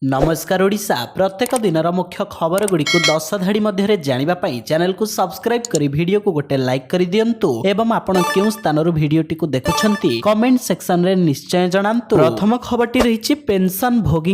नमस्कार ओडिशा प्रत्येक दिनर मुख्य खबर गुड़ी को 10 धाड़ी मध्य जानापी चैनल को सब्सक्राइब करी वीडियो को गोटे लाइक कर दिंतु एवं आपण केउ स्थान वीडियोटी को देखुछंती कमेंट सेक्शन रे निश्चय जणांतु। प्रथम खबरटी रही पेंशन भोगी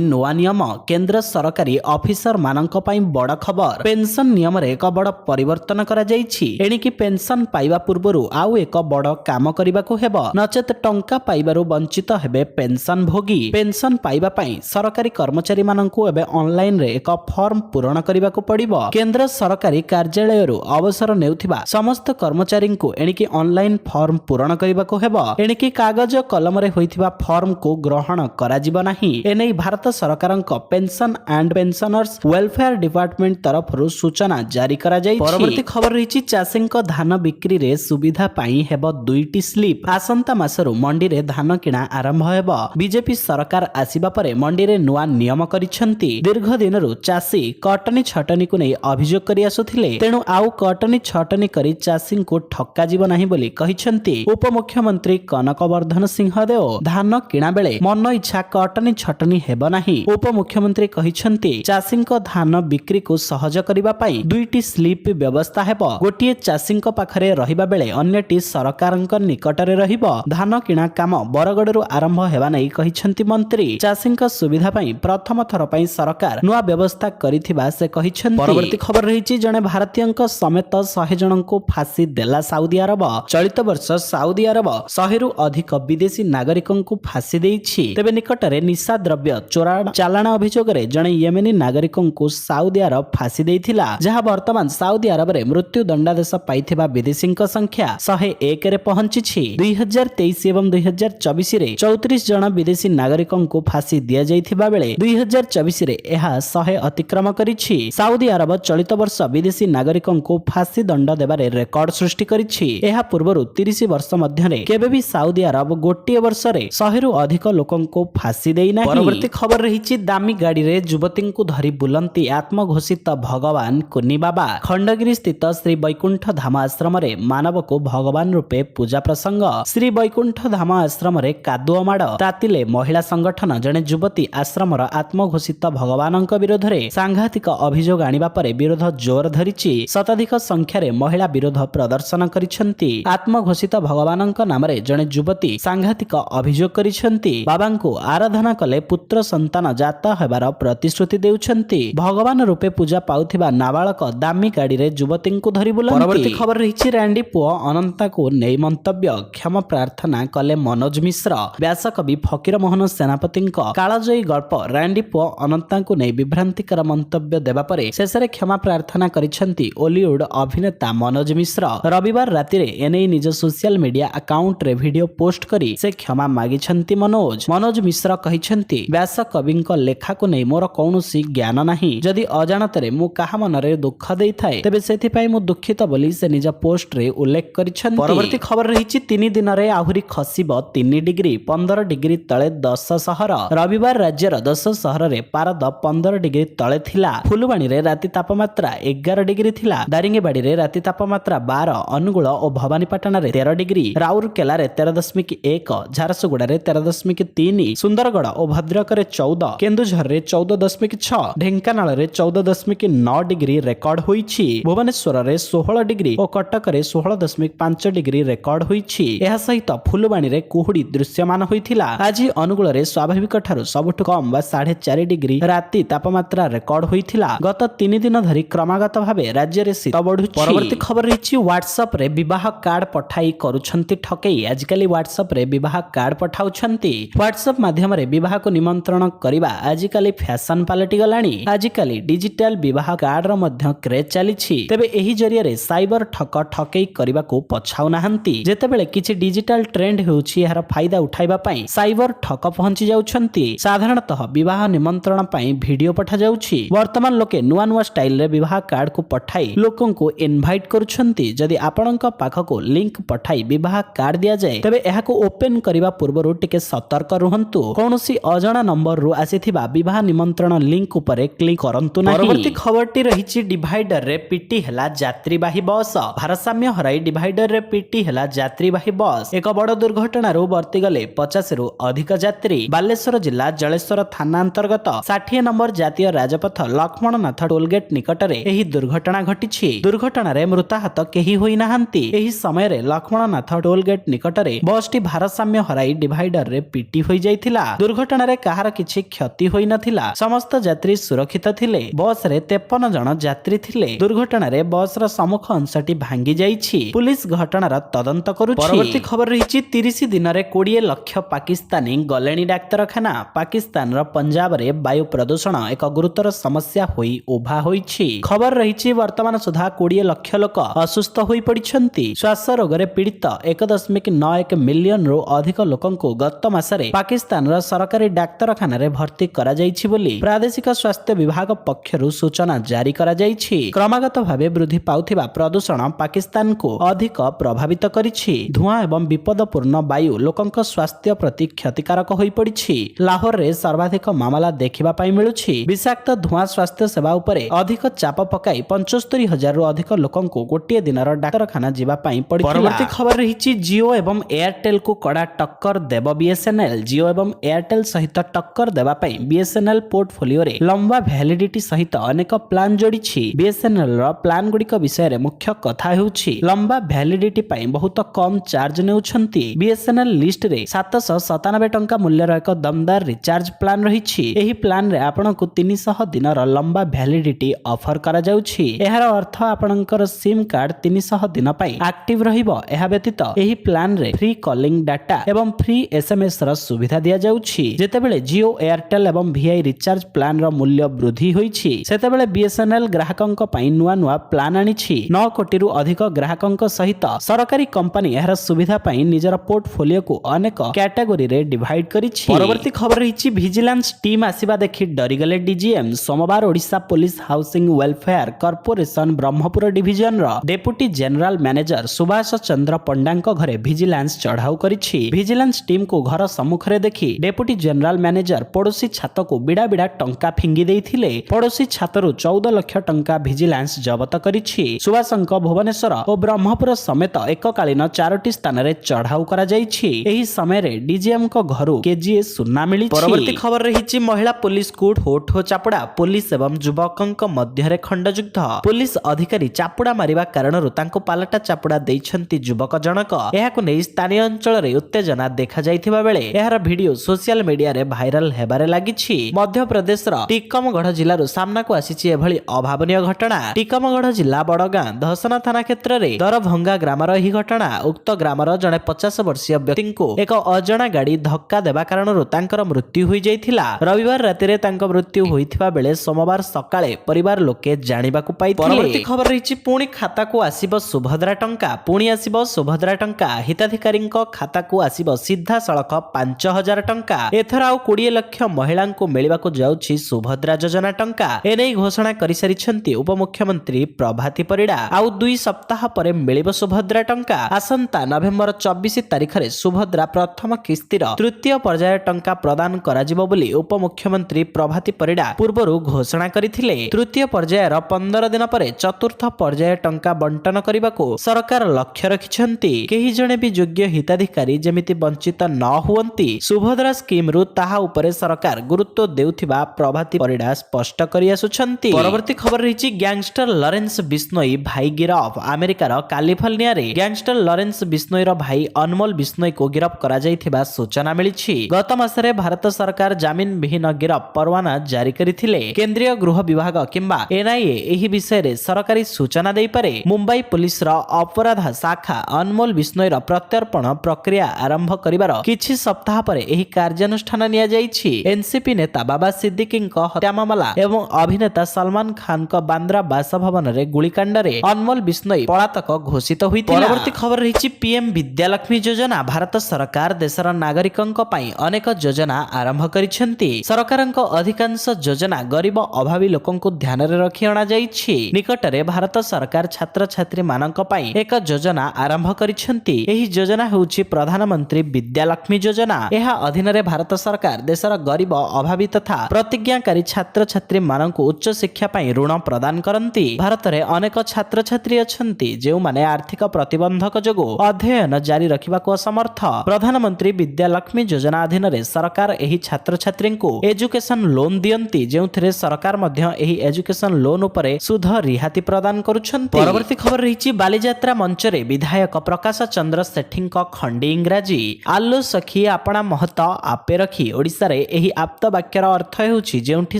नुआ नियम केंद्र सरकारी ऑफिसर मानक बड़ खबर। पेंशन नियम रे एक बड़ परिवर्तन करा जायछि। एणिकी पेंशन पाइबा पूर्वरु आउ एक बड़ काम करिबाकु हेबो नचेत टंका पाइबारु वंचित हेबे पेंशन भोगी। पेंशन पाइबा पई सरकारी कर्मचारी माननकु एबे ऑनलाइन रे एक फॉर्म पूरण करिबाकु पड़िबो। केंद्र सरकारी कार्यालय रु अवसर नेउथिबा समस्त कर्मचारी को एणिकी ऑनलाइन फॉर्म पूरण करिबाकु हेबो। एणिकी कागज कलम रे होइथिबा फॉर्म को ग्रहण करा जिवो नाही। एनै भारत सरकारक pension and pensioners welfare department तरफरु सूचना जारी करा जायछि। परवर्ती खबर रहिछि चाषीक धान बिक्री रे सुविधा पाई हेबो दुईटी स्लिप। आसंता मासरु मंडी रे धान किणा आरंभ हेबो। बीजेपी सरकार आसीबा परे मंडी रे नुआ नियम करिसेंती। दीर्घ दिनरु चाषी कटनी छटनी को नै अभियोग करि आसुथिले, तेणु आउ कटनी छटनी करि चाषी को ठक्का जीव नाही बोली कहिसेंती उपमुख्यमंत्री कनकवर्धन सिंहदेव। धान किणा बेले मन इच्छा कटनी छटनी हेबो नाही। उपमुख्यमंत्री कहिसेंती चाषी धान बिक्री को सहज करिबा पई दुईटी स्लिप व्यवस्था हेबो। गोटिए चाषी पाखरे रहिबा बेले अन्यटी सरकारक निकटरे रहिबो। धान किणा काम बरगडरु आरंभ हेबा नै कहिसेंती मंत्री। चाषी सुविधा पई प्रथम थर पई सरकार नुआ व्यवस्था करिथिबा से कहिसेंती। परवर्ती खबर रहिछि जणे भारतीयक समेत 100 जनଙ୍କୁ फांसी देला साउदी अरब। चलित वर्ष साउदी अरब 100 रु अधिक विदेशी नागरिकଙ୍କୁ फांसी देइछि। तेबे निकटरे निशा द्रव्य चोराण चालाण अभियोग रे जणे येमेनी नागरिकଙ୍କୁ साउदी अरब फांसी देइथिला, जहा वर्तमान साउदी अरब रे मृत्यु दंडादेश पाइथिबा विदेशीक संख्या 101 रे पहुंचिछि। 2023 एवं 2024 रे 34 जण विदेशी नागरिकଙ୍କୁ फांसी दिया जाइथिबा बेले 2024 रे एहा 100 अतिक्रम करिछि। साउदी अरब चलित वर्ष विदेशी नागरिकଙ୍କୁ फांसी दंड देबारे रेकर्ड सृष्टि करिछि। एहा पूर्वरु 30 वर्ष मध्यरे केबे भी साउदी अरब गोटिए वर्ष रे 100 रु अधिक लोकଙ୍କୁ फांसी देइ नाही। परवर्ती खबर रहिछि दामी गाड़ी रे युवतीଙ୍କୁ धरि बुलंती आत्मघोषित भगवान कुन्नी बाबा। खंडगिरी स्थित श्री वैकुंठ धाम आश्रम रे मानव को भगवान रूपे पूजा प्रसंग। श्री वैकुंठ धाम आश्रम रे कादुओ माड़ तातिले महिला संगठन जणे युवती आश्रमर आत्मघोषित भगवानଙ୍କ विरोधरे सांघातिक अभियोग आनिबा परे विरोध जोर धरिछि। शताधिक संख्यारे महिला विरोध प्रदर्शन करिसेंती। आत्मघोषित भगवानଙ୍କ नामरे जणे युवती सांघातिक अभियोग करिसेंती। बाबांको आराधना कले पुत्र संतान जात हेबार प्रतिश्रुति देउछंती। भगवान रूपे पूजा पाउथिबा नाबालक दामी गाड़ी रे युवतीଙ୍କୁ धरि बुलंती। परवर्ती खबर रहिछि रैंडी पुओ अनंता को नै मंतव्य क्षमा प्रार्थना कले मनोज मिश्र। व्यासकवि फकीर मोहन सेनापतिଙ୍କ कालजयी गल्प रैंडी पुओ अनंता को नै विभ्रांतिकर मंतव्य देबा परे शेषरे क्षमा प्रार्थना करिसेंती ओलीवुड अभिनेता मनोज मिश्र। रविवार राति रे एनै निज सोशल मीडिया अकाउंट रे वीडियो पोस्ट करी से क्षमा मागिछंती मनोज मिश्र कहिसेंती व्यास कविଙ୍କ लेखा को नै मोर कौनसी ज्ञान नाही। जदि अजाणतरे मु काहा मनरे दुख देइ थाए तेबे सेथि पई मु दुखित बोली से निज पोस्ट रे उल्लेख करिसेंती। परवर्ती खबर रहिछि 3 दिन रे आहुरी खसिबो 3 डिग्री 15 डिग्री तळे 10 शहर। रविवार राज्यर 10 शहर रे पारद 15 डिग्री तळे थिला। फुलबाणी रे राति तापमात्रा 11 डिग्री थिला। दारिंगबाड़ी रे राति तापमात्रा 12, अनुगुल और भवानीपाटना रे 13 डिग्री, राउरकेला रे 13.1, झारसुगुड़ा रे 13.3, सुंदरगढ़ और भद्रक रे 14, केन्दुझर रे 14.6, ढेंकानाल रे 14.9 डिग्री रेकर्ड होईछि। भुवनेश्वर रे 16 डिग्री और कटक रे 16.5 डिग्री रेकर्ड होईछि। एहा सहित फुलबाणी रे कुहुड़ी दृश्यमान होइथिला। आज अनुगुल रे स्वाभाविक ठारु सबुठ कम बा 4.5 डिग्री राति तापमात्रा रेकर्ड होइथिला। गत 3 दिन धरि क्रमागत भावे राज्य रे शीत बढ़ुछि। परवर्ती खबर रहिछि व्हाट्सएप रे विवाह कार्ड पठाई करूछंती ठकेई। आजकल व्हाट्सएप रे विवाह कार्ड पठाउछंती। व्हाट्सएप माध्यम रे विवाह को निमंत्रण करिबा आजकल फैशन पलटि गलानी। आजकल डिजिटल विवाह कार्ड रो मध्य क्रेज चलिछि। तबे एही जरिया रे साइबर ठक ठकेई करिबा को पछाउ नाहंती। जेतेबेले किछि डिजिटल ट्रेंड होउछि एहार फायदा उठाइबा पई साइबर ठक पहुंची जाउछंती। साधारणतः विवाह निमंत्रण पई वीडियो पठा जाउछि। वर्तमान लोके नुआ नुआ स्टाइल रे विवाह कार्ड को पठाई लोकन को इनवाइट करूछंती। जदि आपणक पाखको लिंक पठाई विवाह कार्ड दिया जाए तबे एहाको ओपन करिबा पूर्वरु टिके सतर्क रहंतु। कोनोसी अजणा नंबर रु आसीथिबा विवाह निमंत्रण लिंक उपरे क्लिक करंतु नाही। परवर्ती खबरटी रहिछि डिवाइडर रे पिटी हला यात्रीवाही बस। भारसाम्य हराई डिवाइडर रे पिटी हला यात्रीवाही बस। एक बड़ दुर्घटना रु वर्ती गले 50 रु अधिक यात्री। बालेश्वर जिला जलेश्वर थाना अंतर्गत 60 नंबर जातीय राजपथ लक्ष्मणनाथ टोलगेट निकटरे एही दुर्घटना घटिछि। दुर्घटनारे मृताहत केही होई नाहांती। एही समयरे लक्ष्मणनाथ टोलगेट निकटरे बसटी भारसाम्य हराई डिवाइडर रे पिटी होई जाइथिला। दुर्घटनारे काहार किछि क्षति होई नथिला। समस्त यात्री सुरक्षित थिले। बस रे 53 जण यात्री थिले। दुर्घटनारे बस रा सम्मुख अंशटी भांगी जाइछि। पुलिस घटनार तदंत करूछि। परवर्ती खबर रहिछि 30 दिनरे 20 लाख पाकिस्तानी गलेनी डाक्तरखाना। पाकिस्तान रो पंजाब रे वायु प्रदूषण एक गुरुतर समस्या होई उभा होइछि। खबर रहिछि वर्तमान सुधा 20 लाख लोक असुस्थ होई पडिछन्ति। श्वास रोग रे पीड़ित 1.91 मिलियन रो अधिक लोकंको गत मासरे पाकिस्तान रो सरकारी डाक्तरखाना रे भर्ती करा जाइछि बोली प्रादेशिक स्वास्थ्य विभाग पक्षरु सूचना जारी करा जाइछि। क्रमागत भाबे वृद्धि पाउथिबा प्रदूषण पाकिस्तान को अधिक प्रभावित करिछि। धुआं एवं विपदपूर्ण वायु लोकंक स्वास्थ्य प्रति क्षतिकारक होई पडिछि। लाहौर रे सर्वाधिक मामला देखिबा पाई मिलुछि। विषाक्त धुआं स्वास्थ्य सेवा उपरे अधिक चाप पकाई 75,000 रु अधिक लोकंको गोटिए दिनर डाक्तरखाना जिबा पाई पडिछि। परवर्ती खबर रहिछि जियो एवं एयरटेल को कड़ा टक्कर देब बीएसएनएल। जियो एवं एयरटेल सहित टक्कर देबा पाई बीएसएनएल पोर्टफोलियो रे लंबा वैलिडिटी सहित अनेक प्लान जोड़िछि। बीएसएनएल रो प्लान गुड़िक विषय रे मुख्य कथा हेउछि लंबा वैलिडिटी पाई बहुत कम चार्ज नेउछन्ति। बीएसएनएल लिस्ट रे 797 टंका मूल्यर एक दमदार रिचार्ज प्लान रहिछि। एही प्लान रे आपनकु 300 दिनर लंबा वैलिडिटी ऑफर करा जाउछि। एहार अर्थ आपनकर सिम कार्ड 300 दिन पाई एक्टिव रहिबो। एहा व्यतीत एही प्लान रे फ्री कॉलिंग डाटा एवं फ्री एसएमएस र सुविधा दिया जाउछि। जेतेबेले जियो एयरटेल एवं वीआई रिचार्ज प्लान र मूल्य वृद्धि होइछि सेतेबेले बीएसएनएल ग्राहकंक पाई नुआ नुआ प्लान आनिछि। 9 कोटी रु अधिक ग्राहकंक सहित सरकारी कंपनी एहार सुविधा पाई निजर पोर्टफोलियो को अनेक कैटेगरी रे डिवाइड करिछि। परवर्ती खबर रहिछि विजिलेंस टीम आसीबा देखि डरी गले डीजीएम। सोमवार Odisha police housing welfare corporation Brahmapur division रो deputy general manager Subhash Chandra पंडांक घरे विजिलेंस चढ़ाऊ करिछि। विजिलेंस टीम को घर सम्मुख रे देखि डेप्यूटी जनरल मैनेजर पड़ोसी छात को बिडा बिडा टंका फिंगी देइथिले। पड़ोसी छातरु 14 लाख टंका विजिलेंस जब्त करिछि। सुभाषंक भुवनेश्वर और ब्रह्मपुर समेत एककालीन 4टी स्थान रे चढ़ाऊ करा जाइछि। एही समय रे डीजीएम को घरु केजीए सुन्ना मिली। परवर्ती खबर रहिछि महिला पुलिस को ठो चापुड़ा। पुलिस एवं युवकंक मध्य रे खंडयुद्ध। पुलिस अधिकारी चापुड़ा मारिबा कारणरु तांको पालटा चापुड़ा दैछन्ति युवक जनक। एहाकु नै स्थानीय अंचल रे उत्तेजना देखा जाइथिबा बेले एहार वीडियो सोशल मीडिया रे भाइराल हेबारे लागिछि। मध्य प्रदेश रो टीकमगढ़ जिल्ला रो सामना को आसीछि एभली अभावनीय घटना। टीकमगढ़ जिल्ला बड़गां धसना थाना क्षेत्र रे दरभंगा ग्रामर एही घटना। उक्त ग्रामर जणे 50 वर्षीय व्यक्ति को एक अजणा गाड़ी धक्का देबा कारणरु तांकर मृत्यु होई जाइथिला। रविवार राति रे तांकर मृत्यु होइथिबा बेले सोमवार सकाळे परिवार लोके जानिबाकु पाइथिले। परवर्ती खबर रहिछि पुणी खाता को आसीबो सुभद्रा टंका। पुणी आसीबो सुभद्रा टंका। हिताधिकारींक खाता को आसीबो सीधा सड़क 5000 टंका। एथर आउ 20 लाख महिला को मिलिबाकु जाउछि सुभद्रा योजना टंका। एनै घोषणा करि सारिछन्ति उपमुख्यमंत्री प्रभाती परिडा। आउ 2 सप्ताह परे मिलिबो सुभद्रा टंका। आसंता नवेम्बर 24 तारिख रे सुभद्रा प्रथम किस्तिर तृतीय पर्याय टंका प्रदान कराजिबो बोली उपमुख्यमंत्री प्रभाती परिडा पूर्वरु घोषणा करिथिले। तृतीय पर्यायर 15 दिन परे चतुर्थ पर्याय टंका बंटन करिबाकू सरकार लक्ष्य रखिछन्ति। केही जणे भी योग्य हिताधिकारी जेमिति वंचित न हुवंती सुभद्रा स्कीम रु ताहा उपरे सरकार गुरुत्व देउथिबा प्रभाती परिडा स्पष्ट करि आसुछन्ति। परवर्ती खबर रहिछि गैंगस्टर लॉरेंस बिश्नोई भाई गिरफ। अमेरिकार कैलिफोर्निया रे गैंगस्टर लॉरेंस बिश्नोई रो भाई अनमोल बिश्नोई को गिरफ करा जाइथिबा सूचना मिलिछि। गत मासरे भारत सरकार जामिन विहीन गिरफ परवाना जारी करिथिले। केंद्रीय गृह विभाग किंबा एनआईए एही विषय रे सरकारी सूचना देई पारे। मुंबई पुलिस रो अपराध शाखा अनमोल बिश्नोई रो प्रत्यर्पण प्रक्रिया आरंभ करिवार किछि सप्ताह परे एही कार्यानुष्ठान निया जाइछि। एनसीपी नेता बाबा सिद्दीकींक हत्या मामला एवं अभिनेता सलमान खान को बांद्रा बासभवन रे गुलिकांड रे अनमोल बिश्नोई पलातक घोषित होइथिला। परवर्ती खबर रहिछि पीएम विद्यालक्ष्मी योजना। भारत सरकार देशर नागरिकंक पई अनेक योजना आरंभ करिसेंती। सरकारंक अधिकांश योजना गरीब अभावी लोकंकु ध्यान रे रखि अणा जाइछि। निकटरे भारत सरकार छात्र छात्री मानक पई एक योजना आरंभ करिसेंती। एही योजना हेउछि प्रधानमंत्री विद्यालक्ष्मी योजना। एहा अधीन रे भारत सरकार देशर गरीब अभावी तथा प्रतिज्ञाकारी छात्र छात्री मानकु उच्च शिक्षा पई ऋण प्रदान करंती। भारत रे अनेक छात्र छात्री अछंती जेउ माने आर्थिक प्रतिबंधक जोगु अध्ययन जारी रखिबाकु असमर्थ। प्रधानमंत्री विद्यालक्ष्मी योजना अधीन रे सरकार एही छात्र ଛାତ୍ରଛାତ୍ରୀଙ୍କୁ ଏଜୁକେସନ ଲୋନ ଦିଅନ୍ତି ଯେଉଁଥିରେ ସରକାର ମଧ୍ୟ ଏହି ଏଜୁକେସନ ଲୋନ ଉପରେ ସୁଧ ରିହାତି ପ୍ରଦାନ କରୁଛନ୍ତି। ପରବର୍ତ୍ତୀ ଖବର ରହିଛି ବାଲିଯାତ୍ରା ମଞ୍ଚରେ ବିଧାୟକ ପ୍ରକାଶ ଚନ୍ଦ୍ର ସେଠୀଙ୍କ ଖଣ୍ଡି ଇଂରାଜୀ ଆଲୋ ସଖୀ ଆପଣା ମହତ ଆପେ ରଖି। ଓଡ଼ିଶାରେ ଏହି ଆପ୍ତ ବାକ୍ୟର ଅର୍ଥ ହେଉଛି ଯେଉଁଠି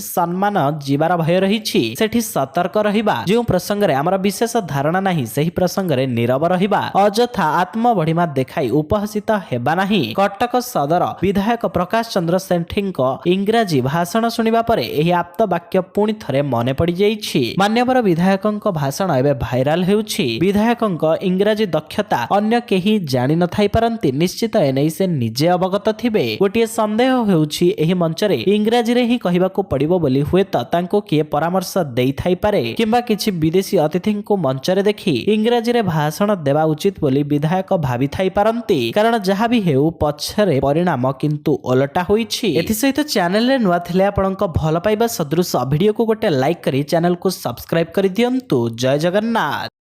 ସମ୍ମାନ ଯିବାର ଭୟ ରହିଛି ସେଠି ସତର୍କ ରହିବା। ଯେଉଁ ପ୍ରସଙ୍ଗରେ ଆମର ବିଶେଷ ଧାରଣା ନାହିଁ ସେହି ପ୍ରସଙ୍ଗରେ ନୀରବ ରହିବା। ଅଯଥା ଆତ୍ମବଢିମା ଦେଖାଇ ଉପହସିତ ହେବା ନାହିଁ। କଟକ ସଦର ବିଧାୟକ ପ୍ରକାଶ ଚନ୍ଦ୍ର ସେଠୀଙ୍କ ଇଂରାଜୀ ଭାଷଣ ଶୁଣିବା ପରେ ଏହି ଆପ୍ତ ବାକ୍ୟ ପୁଣି ଥରେ ମନେ ପଡ଼ିଯାଇଛି। ମାନ୍ୟବର ବିଧାୟକଙ୍କ ଭାଷଣ ଏବେ ଭାଇରାଲ ହେଉଛି। ବିଧାୟକଙ୍କ ଇଂରାଜୀ ଦକ୍ଷତା ଅନ୍ୟ କେହି ଜାଣି ନଥାଇ ପାରନ୍ତି, ନିଶ୍ଚିତ ଏନେଇ ସେ ନିଜେ ଅବଗତ ଥିବେ। ଗୋଟିଏ ସନ୍ଦେହ ହେଉଛି ଏହି ମଞ୍ଚରେ ଇଂରାଜୀରେ ହିଁ କହିବାକୁ ପଡ଼ିବ ବୋଲି ହୁଏତ ତାଙ୍କୁ କିଏ ପରାମର୍ଶ ଦେଇଥାଇପାରେ କିମ୍ବା କିଛି ବିଦେଶୀ ଅତିଥିଙ୍କୁ ମଞ୍ଚରେ ଦେଖି ଇଂରାଜୀରେ ଭାଷଣ ଦେବା ଉଚିତ ବୋଲି ବିଧାୟକ ଭାବିଥାଇ ପାରନ୍ତି। କାରଣ ଯାହା ବି ହେଉ ପଛରେ ପରିଣାମ କିନ୍ତୁ ଓଲଟା ହୋଇଛି। ଏଥିସହିତ ଚ୍ୟାନେଲରେ ନୂଆ ଥିଲେ ଆପଣଙ୍କ ଭଲ ପାଇବା ସଦୃଶ ଭିଡିଓକୁ ଗୋଟେ ଲାଇକ୍ କରି ଚ୍ୟାନେଲକୁ ସବସ୍କ୍ରାଇବ କରିଦିଅନ୍ତୁ। ଜୟ ଜଗନ୍ନାଥ।